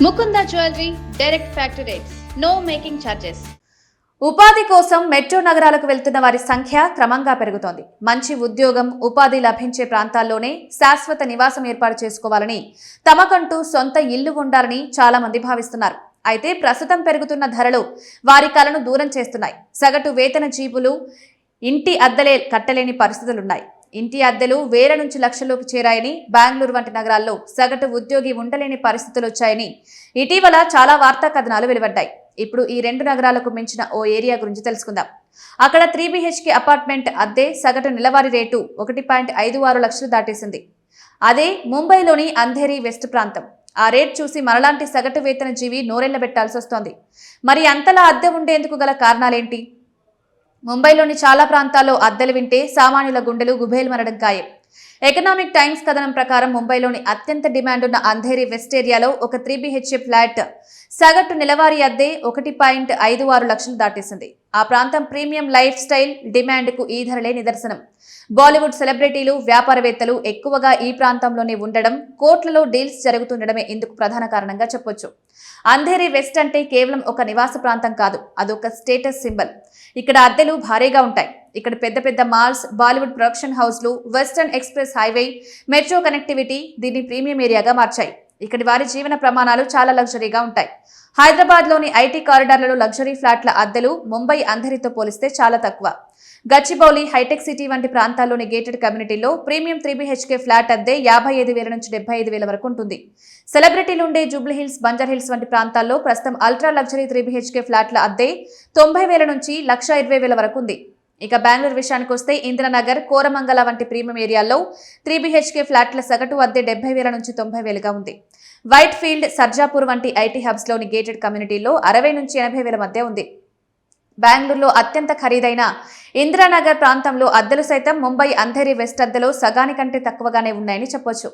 Mukunda jewellery direct factory rates, no making charges. ఉపాధి కోసం metro నగరాలకు వెళ్తున్న వారి సంఖ్య క్రమంగా పెరుగుతోంది. మంచి ఉద్యోగం, ఉపాధి లభించే ప్రాంతాల్లోనే శాశ్వత నివాసం ఏర్పాటు చేసుకోవాలని, తమకంటూ సొంత ఇల్లు ఉండాలని చాలా మంది భావిస్తున్నారు. అయితే ప్రస్తుతం పెరుగుతున్న ధరలు వారి కలను దూరం చేస్తున్నాయి. సగటు వేతన జీవులు ఇంటి అద్దెలే కట్టలేని పరిస్థితులున్నాయి. ఇంటి అద్దెలు వేల నుంచి లక్షల్లోకి చేరాయని, బెంగళూరు వంటి నగరాల్లో సగటు ఉద్యోగి ఉండలేని పరిస్థితులు వచ్చాయని ఇటీవల చాలా వార్తా కథనాలు వెలువడ్డాయి. ఇప్పుడు ఈ రెండు నగరాలకు మించిన ఓ ఏరియా గురించి తెలుసుకుందాం. అక్కడ 3 BHK అపార్ట్మెంట్ అద్దె సగటు నెలవారీ రేటు 1.56 లక్షలు దాటేసింది. అదే ముంబైలోని అంధేరి వెస్ట్ ప్రాంతం. ఆ రేట్ చూసి మనలాంటి సగటు వేతన జీవి నోరెళ్లబెట్టాల్సి వస్తోంది. మరి అంతలా అద్దె ఉండేందుకు గల కారణాలేంటి? ముంబైలోని చాలా ప్రాంతాల్లో అద్దెలు వింటే సామాన్యుల గుండెలు గుబేల్మనడం ఖాయం. ఎకనామిక్ టైమ్స్ కథనం ప్రకారం ముంబైలోని అత్యంత డిమాండ్ ఉన్న అంధేరి వెస్ట్ ఏరియాలో ఒక 3 BHK ఫ్లాట్ సగటు నెలవారీ అద్దె 1.56 లక్షలు దాటేసింది. ఆ ప్రాంతం ప్రీమియం లైఫ్ స్టైల్ డిమాండ్కు ఈ ధరలే నిదర్శనం. బాలీవుడ్ సెలబ్రిటీలు, వ్యాపారవేత్తలు ఎక్కువగా ఈ ప్రాంతంలోనే ఉండడం, కోట్లలో డీల్స్ జరుగుతుండడమే ఇందుకు ప్రధాన కారణంగా చెప్పొచ్చు. అంధేరి వెస్ట్ అంటే కేవలం ఒక నివాస ప్రాంతం కాదు, అదొక స్టేటస్ సింబల్. ఇక్కడ అద్దెలు భారీగా ఉంటాయి. ఇక్కడ పెద్ద పెద్ద మాల్స్, బాలీవుడ్ ప్రొడక్షన్ హౌస్లు, Western Express Highway, metro connectivity దీన్ని ప్రీమియం ఏరియాగా మార్చాయి. ఇక్కడి వారి జీవన ప్రమాణాలు చాలా లగ్జరీగా ఉంటాయి. హైదరాబాద్లోని ఐటీ కారిడార్లలో లగ్జరీ ఫ్లాట్ల అద్దెలు ముంబై అంధేరితో పోలిస్తే చాలా తక్కువ. గచ్చిబౌలి, హైటెక్ సిటీ వంటి ప్రాంతాల్లోని గేటెడ్ కమ్యూనిటీలో ప్రీమియం 3 BHK ఫ్లాట్ అద్దె 55,000 నుంచి 75,000 వరకు ఉంటుంది. సెలబ్రిటీలు ఉండే జూబ్లీహిల్స్, బంజారాహిల్స్ వంటి ప్రాంతాల్లో ప్రస్తుతం అల్ట్రా లగ్జరీ 3 BHK ఫ్లాట్ల అద్దె 90,000 నుంచి 1,20,000 వరకు ఉంది. ఇక బెంగళూరు విషయానికి వస్తే ఇంద్రనగర్, కోరమంగళ వంటి ప్రీమియం ఏరియాల్లో 3 BHK ఫ్లాట్ల సగటు అద్దె 70,000 నుంచి 90,000గా ఉంది. వైట్ ఫీల్డ్, సర్జాపూర్ వంటి ఐటీ హబ్స్ లోని గేటెడ్ కమ్యూనిటీలో 60 నుంచి 80,000 మధ్య ఉంది. బెంగళూరులో అత్యంత ఖరీదైన ఇందిరానగర్ ప్రాంతంలో అద్దెలు సైతం ముంబై అంధేరి వెస్ట్ అద్దెలో సగానికంటే తక్కువగానే ఉన్నాయని చెప్పొచ్చు.